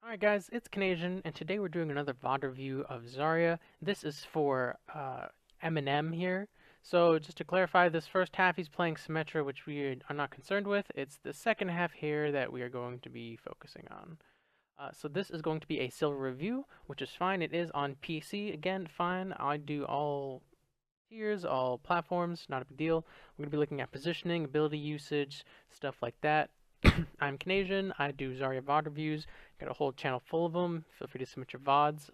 Alright guys, it's Canadian, and today we're doing another VOD review of Zarya. This is for Eminem here. So just to clarify, this first half he's playing Symmetra, which we are not concerned with. It's the second half here that we are going to be focusing on. So this is going to be a silver review, which is fine. It is on PC. Again, fine. I do all tiers, all platforms, not a big deal. We're going to be looking at positioning, ability usage, stuff like that. I'm Canadian. I do Zarya VOD reviews. Got a whole channel full of them. Feel free to submit your VODs.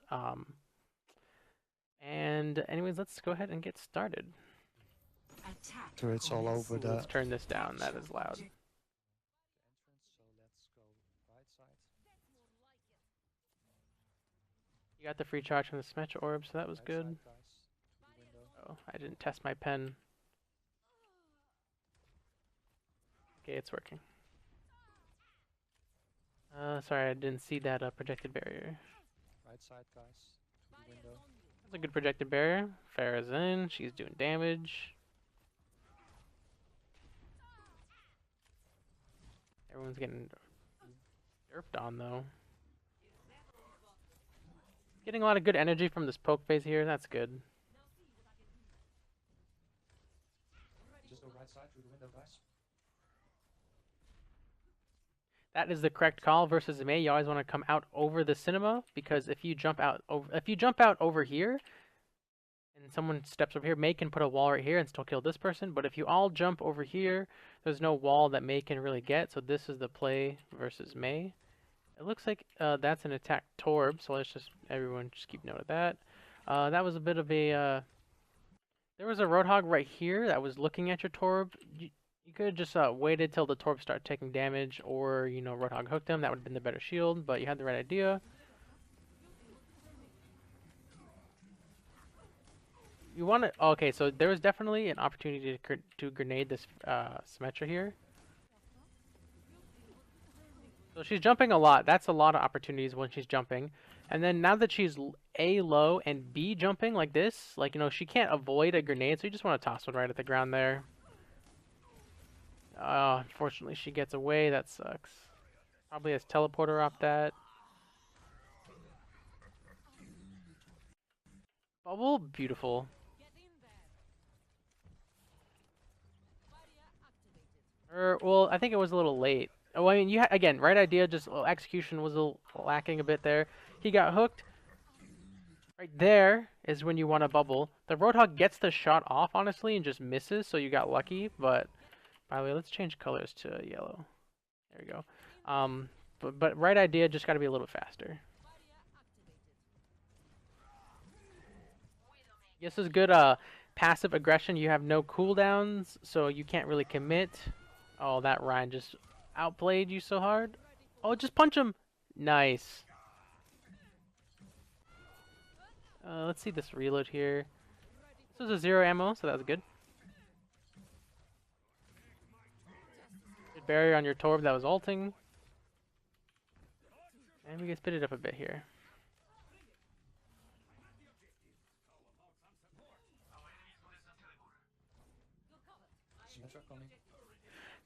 And anyways, let's go ahead and get started. Turrets all over the Let's turn this down. That is loud. entrance, so let's go right side. You got the free charge from the Symmetra orb, so that was Right good. side, guys. Through the window. Oh, I didn't test my pen. Okay, it's working. Sorry, I didn't see that projected barrier. Right side, guys. Through the window. That's a good projected barrier. Farah's in. She's doing damage. Everyone's getting derped on, though. Getting a lot of good energy from this poke phase here. That's good. Just go right side through the window, guys. That is the correct call versus Mei. You always want to come out over the cinema, because if you jump out over here and someone steps over here, Mei can put a wall right here and still kill this person. But if you all jump over here, there's no wall that Mei can really get. So this is the play versus Mei. It looks like that's an attack Torb, so let's just everyone just keep note of that. That was a bit of a there was a Roadhog right here that was looking at your Torb. You could have just waited till the Torb started taking damage, or, you know, Roadhog hooked him. That would have been the better shield, but you had the right idea. You want to... Okay, so there was definitely an opportunity to grenade this Symmetra here. So she's jumping a lot. That's a lot of opportunities when she's jumping. And then now that she's A, low, and B, jumping like this, like, you know, she can't avoid a grenade, so you just want to toss one right at the ground there. Unfortunately, she gets away. That sucks. Probably has teleporter off that. Bubble, beautiful. Well, I think it was a little late. Oh, I mean, you again, right idea, just execution was lacking a bit there. He got hooked. Right there is when you want to bubble. The Roadhog gets the shot off, honestly, and just misses, so you got lucky, but... By the way, let's change colors to yellow. There we go. But right idea, just got to be a little faster. This is good passive aggression. You have no cooldowns, so you can't really commit. Oh, that Ryan just outplayed you so hard. Oh, just punch him. Nice. Let's see this reload here. This was a 0 ammo, so that was good. Barrier on your Torb that was ulting. And we can speed it up a bit here.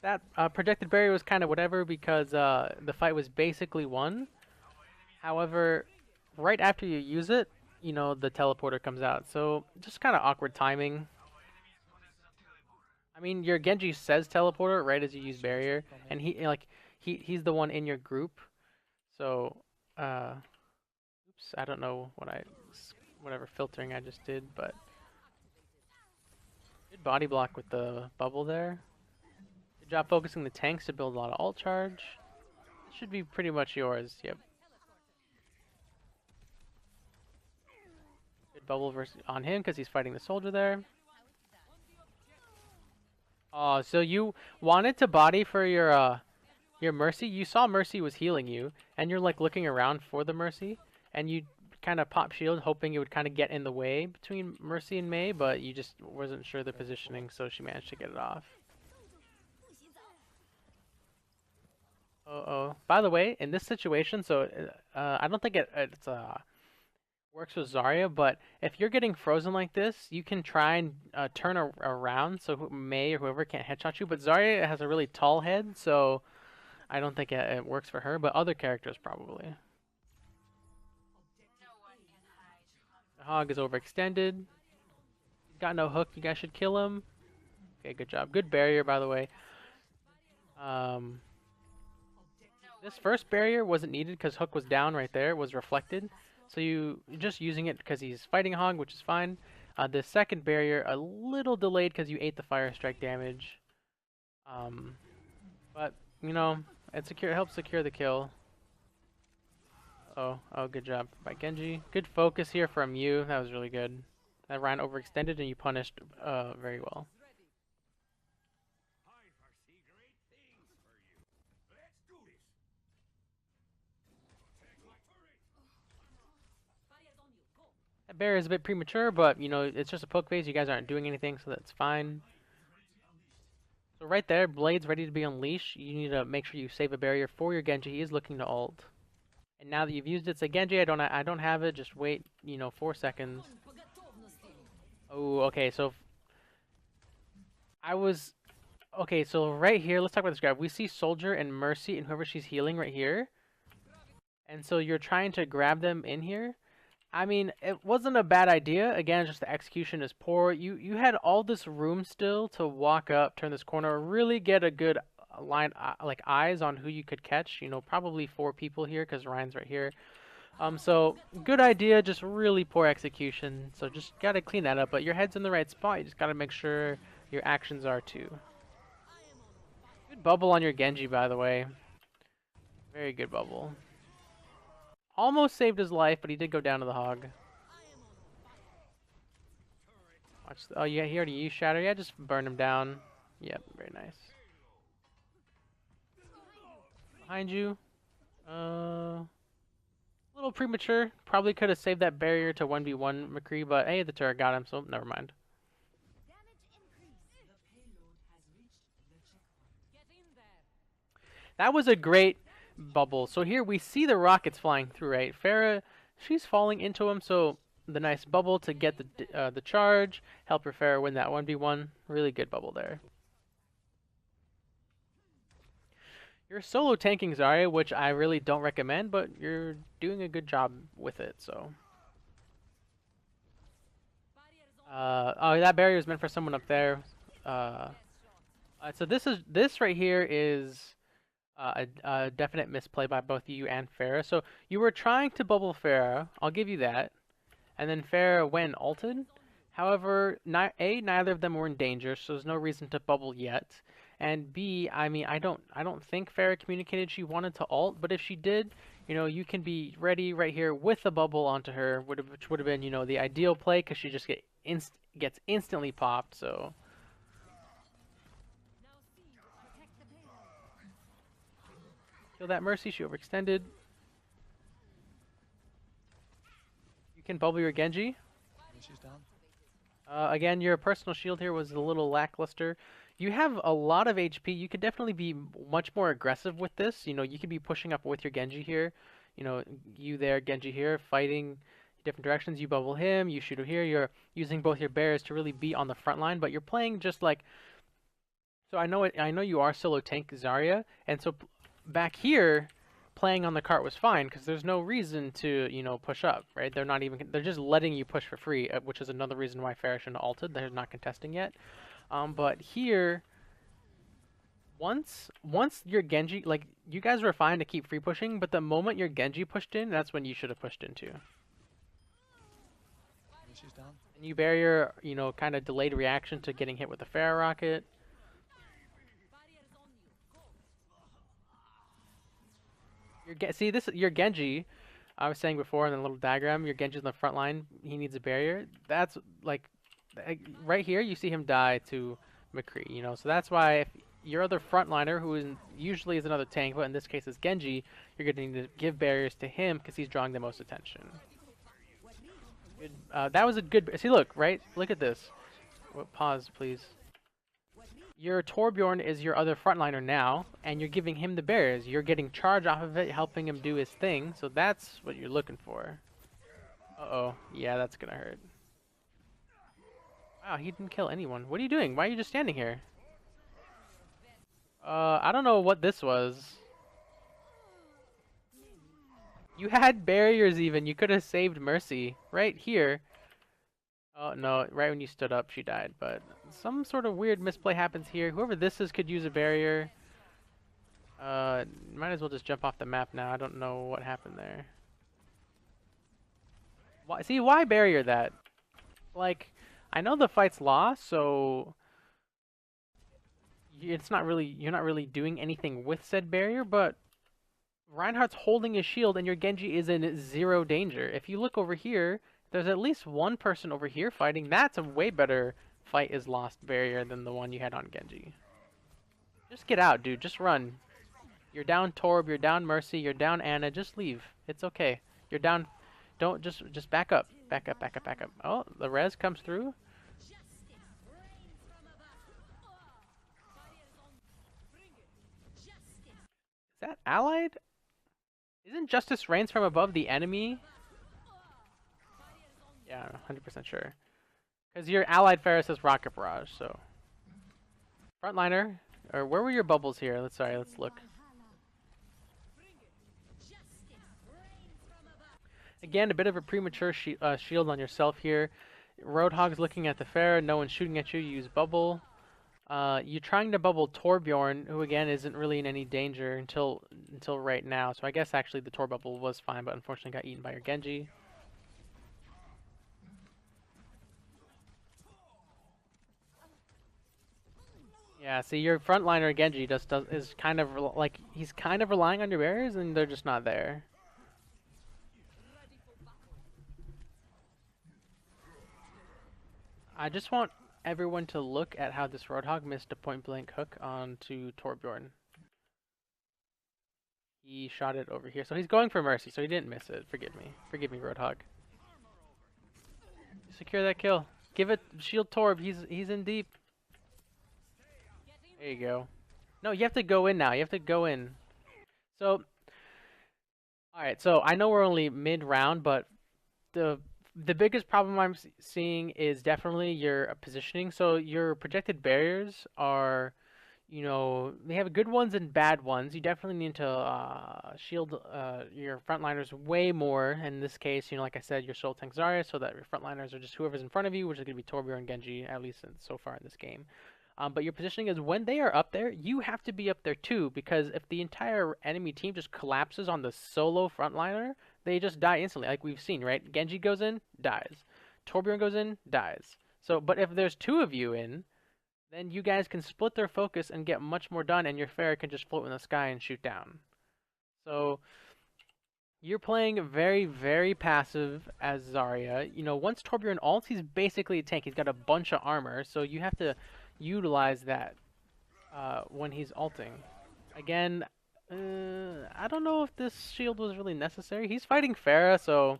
That projected barrier was kind of whatever, because the fight was basically won. However, right after you use it, you know, the teleporter comes out. So just kind of awkward timing. I mean, your Genji says teleporter right as you use barrier, and he's the one in your group. So, oops, I don't know whatever filtering I just did, but good body block with the bubble there. Good job focusing the tanks to build a lot of ult charge. It should be pretty much yours. Yep. Good bubble on him because he's fighting the soldier there. Oh, so you wanted to body for your Mercy? You saw Mercy was healing you, and you're like looking around for the Mercy, and you kind of pop shield, hoping it would kind of get in the way between Mercy and Mei, but you just wasn't sure the positioning, so she managed to get it off. Uh-oh. By the way, in this situation, so I don't think it's works with Zarya, but if you're getting frozen like this, you can try and turn around so Mei or whoever can't headshot you. But Zarya has a really tall head, so I don't think it works for her, but other characters probably. Hog is overextended. He's got no hook. You guys should kill him. Okay, good job. Good barrier, by the way. This first barrier wasn't needed because hook was down right there. It was reflected. So you're just using it because he's fighting Hog, which is fine. The second barrier, a little delayed because you ate the fire strike damage. But, you know, it helps secure the kill. Oh, good job by Genji. Good focus here from you. That was really good. That Ryan overextended and you punished very well. That barrier is a bit premature, but, you know, it's just a poke phase. You guys aren't doing anything, so that's fine. So right there, Blade's ready to be unleashed. You need to make sure you save a barrier for your Genji. He is looking to ult. And now that you've used it, say Genji, I don't have it. Just wait, you know, 4 seconds. Oh, okay. So okay. So right here, let's talk about this grab. We see Soldier and Mercy and whoever she's healing right here. And so you're trying to grab them in here. I mean, it wasn't a bad idea. Again, just the execution is poor. You had all this room still to walk up, turn this corner, really get a good line, like eyes on who you could catch. You know, probably 4 people here because Ryan's right here. So good idea, just really poor execution. So just gotta clean that up. But your head's in the right spot. You just gotta make sure your actions are too. Good bubble on your Genji, by the way. Very good bubble. Almost saved his life, but he did go down to the Hog. Watch. Oh yeah, he already used Shatter. Yeah, just burn him down. Yep, very nice. Behind you. A little premature. Probably could have saved that barrier to 1v1 McCree, but hey, the turret got him, so never mind. That was a great bubble. So here we see the rockets flying through, right? Pharah, she's falling into him, so the nice bubble to get the charge, help your Pharah win that 1v1. Really good bubble there. You're solo tanking Zarya, which I really don't recommend, but you're doing a good job with it, so. Oh, that barrier is meant for someone up there. So this right here is a definite misplay by both you and Pharah. So you were trying to bubble Pharah, I'll give you that, and then Pharah went ulted. However, neither of them were in danger, so there's no reason to bubble yet. And B, I mean, I don't think Pharah communicated she wanted to ult, but if she did, you know, you can be ready right here with a bubble onto her, which would have been, you know, the ideal play because she just gets instantly popped. So. Kill that Mercy, she overextended. You can bubble your Genji. She's down. Again, your personal shield here was a little lackluster. You have a lot of HP. You could definitely be much more aggressive with this. You know, you could be pushing up with your Genji here. You know, you there, Genji here, fighting different directions. You bubble him, you shoot him here. You're using both your bears to really be on the front line, but you're playing just like... So I know you are solo tank Zarya, and so back here, playing on the cart was fine because there's no reason to, you know, push up, right? They're just letting you push for free, which is another reason why Pharah shouldn't have ulted. They're not contesting yet. But here, once your Genji, like, you guys were fine to keep free pushing, but the moment your Genji pushed in, that's when you should have pushed into. She's down. And you bear your, you know, kind of delayed reaction to getting hit with the Pharah rocket. See, your Genji, I was saying before in the little diagram, your Genji's in the front line, he needs a barrier. That's, like, right here, you see him die to McCree, you know, so that's why if your other frontliner, who usually is another tank, but in this case is Genji, you're going to need to give barriers to him because he's drawing the most attention. Good, that was a good... See, look, right? Look at this. Pause, please. Your Torbjorn is your other frontliner now, and you're giving him the barriers. You're getting charge off of it, helping him do his thing, so that's what you're looking for. Uh-oh. Yeah, that's going to hurt. Wow, he didn't kill anyone. What are you doing? Why are you just standing here? I don't know what this was. You had barriers even. You could have saved Mercy right here. Oh no, right when you stood up, she died. But some sort of weird misplay happens here. Whoever this is could use a barrier. Might as well just jump off the map now. I don't know what happened there. Why? See, why barrier that? Like, I know the fight's lost, so it's not really you're not really doing anything with said barrier. But Reinhardt's holding his shield, and your Genji is in zero danger. If you look over here, there's at least one person over here fighting. That's a way better fight is lost barrier than the one you had on Genji. Just get out, dude. Just run. You're down Torb, you're down Mercy, you're down Anna. Just leave. It's okay. You're down. Don't just back up. Back up, back up, back up. Oh, the res comes through. Is that allied? Isn't Justice reigns from above the enemy? Yeah, I'm 100% sure. Because your allied Ferris is Rocket Barrage, so. Frontliner. Or where were your bubbles here? Let's look. Again, a bit of a premature shield on yourself here. Roadhog's looking at the fair. No one's shooting at you. You use bubble. You're trying to bubble Torbjorn, who again isn't really in any danger until right now. So I guess actually the Tor bubble was fine, but unfortunately got eaten by your Genji. Yeah, see your frontliner Genji is kind of like he's kind of relying on your barriers, and they're just not there. I just want everyone to look at how this Roadhog missed a point-blank hook onto Torbjorn. He shot it over here. So he's going for Mercy, so he didn't miss it. Forgive me. Forgive me, Roadhog. Secure that kill. Give it shield Torb. He's in deep. There you go. No, you have to go in now. You have to go in. So, alright, so I know we're only mid-round, but the biggest problem I'm seeing is definitely your positioning. So your projected barriers are, you know, they have good ones and bad ones. You definitely need to shield your frontliners way more. In this case, you know, like I said, your soul tank Zarya, so that your frontliners are just whoever's in front of you, which is going to be Torbjorn and Genji, at least so far in this game. But your positioning is when they are up there, you have to be up there too, because if the entire enemy team just collapses on the solo frontliner, they just die instantly, like we've seen, right? Genji goes in, dies. Torbjorn goes in, dies. So, but if there's two of you in, then you guys can split their focus and get much more done, and your Pharah can just float in the sky and shoot down. So, you're playing very, very passive as Zarya. You know, once Torbjorn ults, he's basically a tank. He's got a bunch of armor, so you have to utilize that when he's ulting. Again, I don't know if this shield was really necessary. He's fighting Pharah, so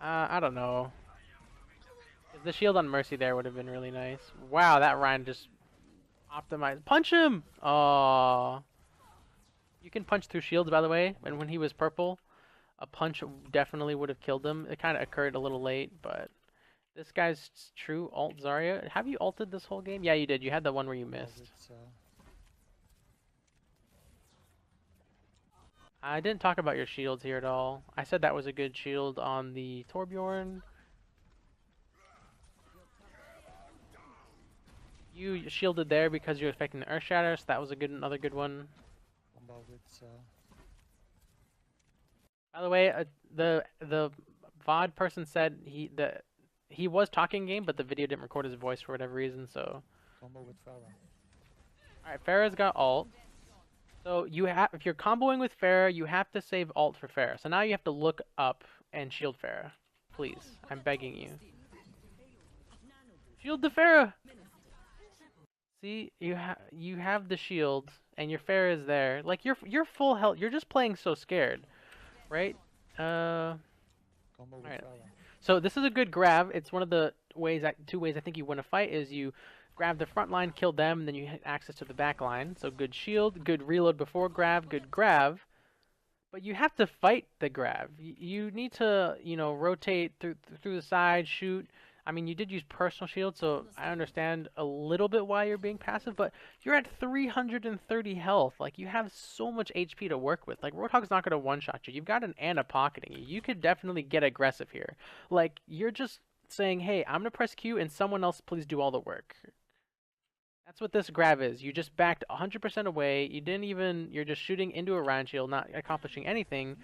I don't know. If the shield on Mercy there would have been really nice. Wow, that Ryan just optimized. Punch him! Aww. You can punch through shields, by the way, and when he was purple, a punch definitely would have killed him. It kind of occurred a little late, but this guy's true ult Zarya. Have you ulted this whole game? Yeah, you did. You had the one where you missed. I didn't talk about your shields here at all. I said that was a good shield on the Torbjorn. You shielded there because you were expecting the Earth Shatter, so that was another good one. By the way, the VOD person said he was talking game, but the video didn't record his voice for whatever reason. So. Combo with Pharah. All right, Pharah's got ult. So if you're comboing with Pharah, you have to save ult for Pharah. So now you have to look up and shield Pharah, please. I'm begging you. Shield the Pharah. See, you have the shield, and your Pharah is there. Like you're full health. You're just playing so scared, right? Combo with Alright. Pharah. So this is a good grab. It's one of the two ways I think you win a fight is you grab the front line, kill them, and then you hit access to the back line. So good shield, good reload before grab, good grab. But you have to fight the grab. You need to, you know, rotate through the side, shoot. I mean, you did use personal shield, so I understand a little bit why you're being passive, but you're at 330 health. Like, you have so much HP to work with. Like, Roadhog's not going to one-shot you. You've got an Ana pocketing you. You could definitely get aggressive here. Like, you're just saying, hey, I'm gonna press Q and someone else please do all the work. That's what this grab is. You just backed 100% away. You're just shooting into a Ryan shield, not accomplishing anything,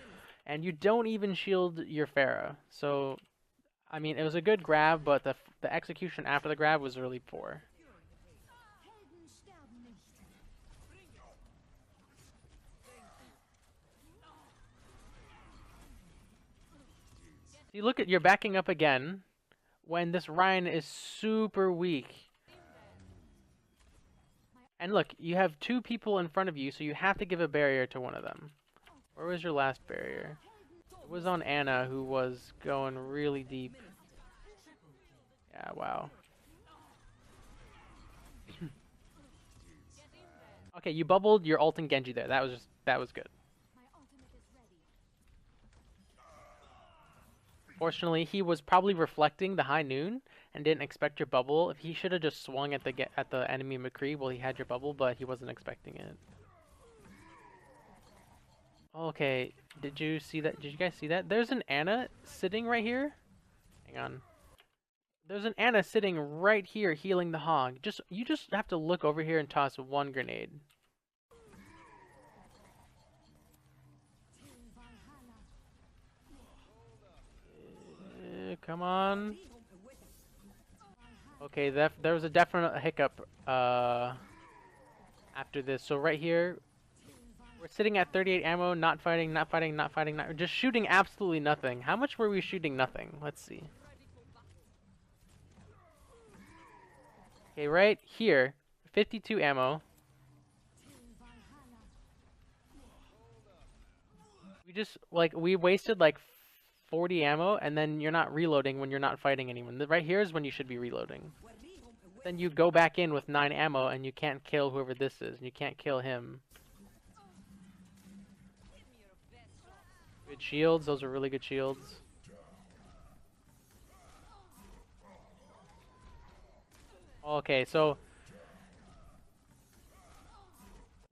and you don't even shield your Pharah. So, I mean, it was a good grab, but the execution after the grab was really poor. You look at, you're backing up again when this Ryan is super weak. And look, you have two people in front of you, so you have to give a barrier to one of them. Where was your last barrier? It was on Anna, who was going really deep. Yeah, wow. Okay, you bubbled your ult and Genji there. That was good. Fortunately, he was probably reflecting the high noon and didn't expect your bubble. If he should have just swung at the enemy McCree while he had your bubble, but he wasn't expecting it. Okay, did you see that? Did you guys see that? There's an Anna sitting right here. Hang on. There's an Anna sitting right here healing the hog. You just have to look over here and toss one grenade. Come on. Okay, there was a definite hiccup after this. So right here, we're sitting at 38 ammo, not fighting, just shooting absolutely nothing. How much were we shooting nothing? Let's see. Okay, right here, 52 ammo. We wasted like 40 ammo, and then you're not reloading when you're not fighting anyone. Right here is when you should be reloading. Then you go back in with 9 ammo, and you can't kill whoever this is, and you can't kill him. Good shields, those are really good shields. Okay, so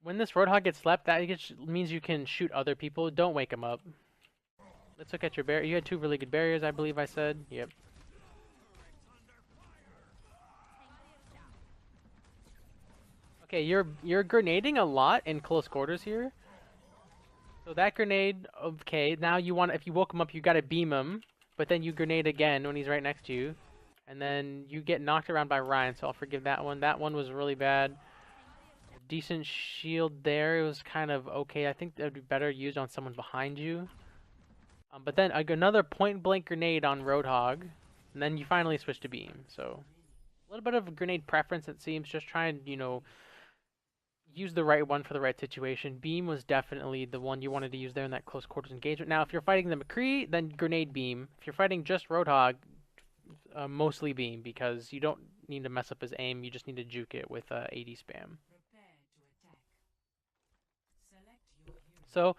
when this Roadhog gets slept, that means you can shoot other people. Don't wake them up. Let's look at your barrier. You had 2 really good barriers, I believe I said. Yep. Okay, you're grenading a lot in close quarters here. So that grenade, okay, now if you woke him up, you gotta beam him, but then you grenade again when he's right next to you. And then you get knocked around by Ryan, so I'll forgive that one. That one was really bad. Decent shield there. It was kind of okay. I think that would be better used on someone behind you. But then another point-blank grenade on Roadhog, and then you finally switch to beam. So a little bit of a grenade preference, it seems. Just try and, use the right one for the right situation. Beam was definitely the one you wanted to use there in that close quarters engagement. Now, if you're fighting the McCree, then grenade beam. If you're fighting just Roadhog, mostly beam, because you don't need to mess up his aim. You just need to juke it with AD spam. So,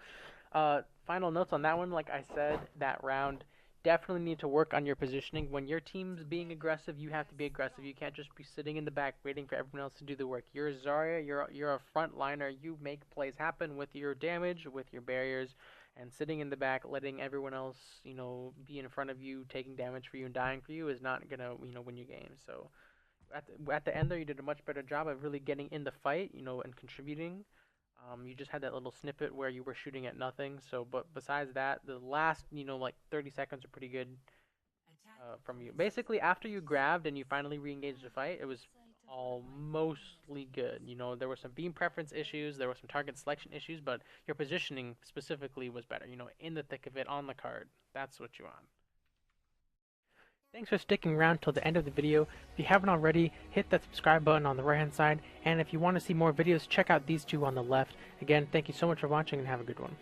final notes on that one. Like I said, that round, definitely need to work on your positioning. When your team's being aggressive, you have to be aggressive. You can't just be sitting in the back waiting for everyone else to do the work. You're Zarya, you're a front liner. You make plays happen with your damage, with your barriers, and sitting in the back, letting everyone else, be in front of you, taking damage for you and dying for you is not gonna, win your game. So at the end there, you did a much better job of really getting in the fight, and contributing. You just had that little snippet where you were shooting at nothing. So, but besides that, the last, like 30 seconds are pretty good from you. Basically, after you grabbed and you finally re-engaged the fight, it was all mostly good. There were some beam preference issues, there were some target selection issues, but your positioning specifically was better. In the thick of it, on the card. That's what you want. Thanks for sticking around till the end of the video. If you haven't already, hit that subscribe button on the right hand side, and if you want to see more videos, check out these two on the left. Again, thank you so much for watching and have a good one.